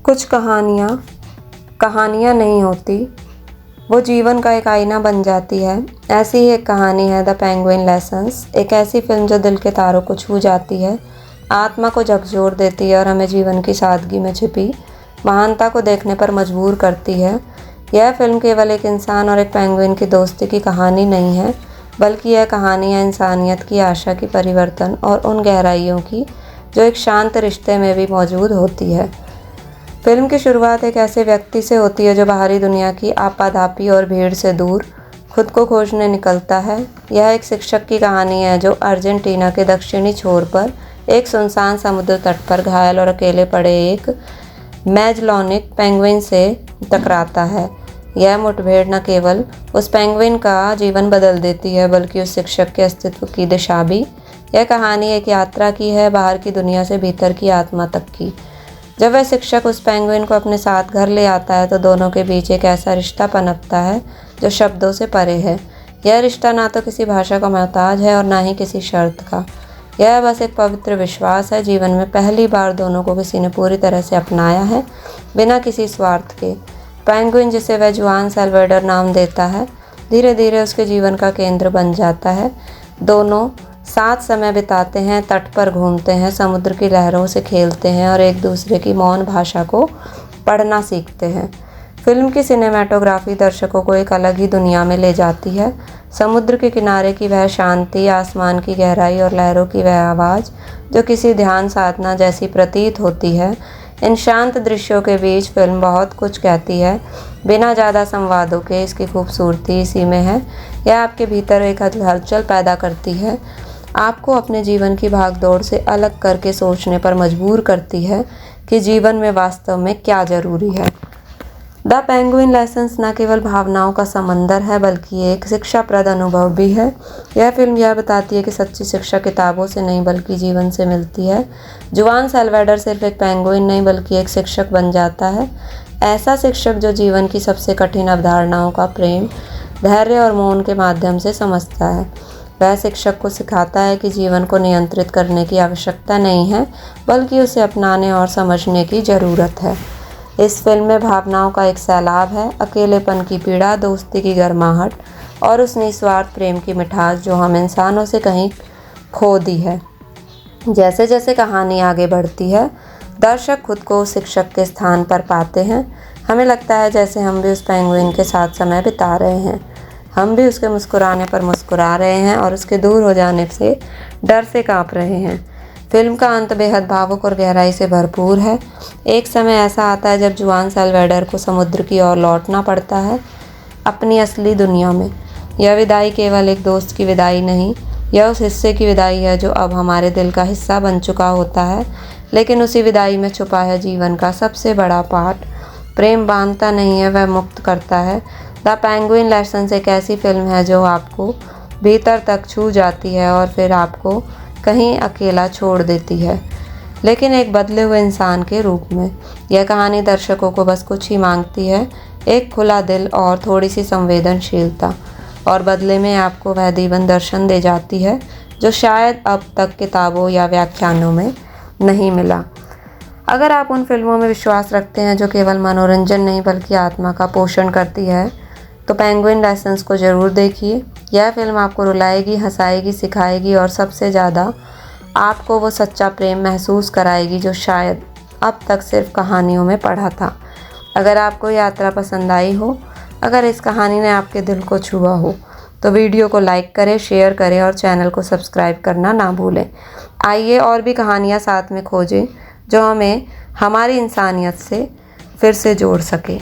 कुछ कहानियाँ कहानियाँ नहीं होती, वो जीवन का एक आईना बन जाती है। ऐसी ही एक कहानी है द पेंगुइन लेसन्स, एक ऐसी फिल्म जो दिल के तारों को छू जाती है, आत्मा को झकझोर देती है और हमें जीवन की सादगी में छिपी महानता को देखने पर मजबूर करती है। यह फिल्म केवल एक इंसान और एक पेंगुइन की दोस्ती की कहानी नहीं है, बल्कि यह कहानी है इंसानियत की, आशा की, परिवर्तन और उन गहराइयों की जो एक शांत रिश्ते में भी मौजूद होती है। फिल्म की शुरुआत एक ऐसे व्यक्ति से होती है जो बाहरी दुनिया की आपाधापी और भीड़ से दूर खुद को खोजने निकलता है। यह एक शिक्षक की कहानी है जो अर्जेंटीना के दक्षिणी छोर पर एक सुनसान समुद्र तट पर घायल और अकेले पड़े एक मैजलोनिक पेंगुइन से टकराता है। यह मुठभेड़ न केवल उस पेंगुइन का जीवन बदल देती है, बल्कि उस शिक्षक के अस्तित्व की दिशा भी। यह कहानी एक यात्रा की है, बाहर की दुनिया से भीतर की आत्मा तक की। जब वह शिक्षक उस पेंगुइन को अपने साथ घर ले आता है तो दोनों के बीच एक ऐसा रिश्ता पनपता है जो शब्दों से परे है। यह रिश्ता ना तो किसी भाषा का मोहताज है और ना ही किसी शर्त का। यह बस एक पवित्र विश्वास है। जीवन में पहली बार दोनों को किसी ने पूरी तरह से अपनाया है, बिना किसी स्वार्थ के। पेंगुइन, जिसे वह जुआन सैल्वाडोर नाम देता है, धीरे धीरे उसके जीवन का केंद्र बन जाता है। दोनों साथ समय बिताते हैं, तट पर घूमते हैं, समुद्र की लहरों से खेलते हैं और एक दूसरे की मौन भाषा को पढ़ना सीखते हैं। फिल्म की सिनेमैटोग्राफी दर्शकों को एक अलग ही दुनिया में ले जाती है। समुद्र के किनारे की वह शांति, आसमान की गहराई और लहरों की वह आवाज़ जो किसी ध्यान साधना जैसी प्रतीत होती है। इन शांत दृश्यों के बीच फिल्म बहुत कुछ कहती है, बिना ज़्यादा संवादों के। इसकी खूबसूरती इसी में है, यह आपके भीतर एक हलचल पैदा करती है, आपको अपने जीवन की भागदौड़ से अलग करके सोचने पर मजबूर करती है कि जीवन में वास्तव में क्या ज़रूरी है। द पेंगुइन लेसन्स न केवल भावनाओं का समंदर है, बल्कि एक शिक्षाप्रद अनुभव भी है। यह फिल्म यह बताती है कि सच्ची शिक्षा किताबों से नहीं बल्कि जीवन से मिलती है। जुआन सैल्वाडोर सिर्फ एक पेंगुइन नहीं बल्कि एक शिक्षक बन जाता है, ऐसा शिक्षक जो जीवन की सबसे कठिन अवधारणाओं का प्रेम, धैर्य और मौन के माध्यम से समझता है। वह शिक्षक को सिखाता है कि जीवन को नियंत्रित करने की आवश्यकता नहीं है, बल्कि उसे अपनाने और समझने की ज़रूरत है। इस फिल्म में भावनाओं का एक सैलाब है, अकेलेपन की पीड़ा, दोस्ती की गर्माहट और उस निस्वार्थ प्रेम की मिठास जो हम इंसानों से कहीं खो दी है। जैसे जैसे कहानी आगे बढ़ती है, दर्शक खुद को उस शिक्षक के स्थान पर पाते हैं। हमें लगता है जैसे हम भी उस पेंगुइन के साथ समय बिता रहे हैं, हम भी उसके मुस्कुराने पर मुस्कुरा रहे हैं और उसके दूर हो जाने से डर से काँप रहे हैं। फिल्म का अंत बेहद भावुक और गहराई से भरपूर है। एक समय ऐसा आता है जब जुआन सैल्वाडोर को समुद्र की ओर लौटना पड़ता है, अपनी असली दुनिया में। यह विदाई केवल एक दोस्त की विदाई नहीं, यह उस हिस्से की विदाई है जो अब हमारे दिल का हिस्सा बन चुका होता है। लेकिन उसी विदाई में छुपा है जीवन का सबसे बड़ा पाठ। प्रेम बांधता नहीं है, वह मुक्त करता है। द पेंगुइन लेसन्स एक ऐसी फिल्म है जो आपको भीतर तक छू जाती है और फिर आपको कहीं अकेला छोड़ देती है, लेकिन एक बदले हुए इंसान के रूप में। यह कहानी दर्शकों को बस कुछ ही मांगती है, एक खुला दिल और थोड़ी सी संवेदनशीलता, और बदले में आपको वह जीवन दर्शन दे जाती है जो शायद अब तक किताबों या व्याख्यानों में नहीं मिला। अगर आप उन फिल्मों में विश्वास रखते हैं जो केवल मनोरंजन नहीं बल्कि आत्मा का पोषण करती है, तो पेंगुइन लेसन्स को ज़रूर देखिए। यह फिल्म आपको रुलाएगी, हंसाएगी, सिखाएगी और सबसे ज़्यादा आपको वो सच्चा प्रेम महसूस कराएगी जो शायद अब तक सिर्फ कहानियों में पढ़ा था। अगर आपको यात्रा पसंद आई हो, अगर इस कहानी ने आपके दिल को छुआ हो, तो वीडियो को लाइक करें, शेयर करें और चैनल को सब्सक्राइब करना ना भूलें। आइए और भी कहानियाँ साथ में खोजें जो हमें हमारी इंसानियत से फिर से जोड़ सके।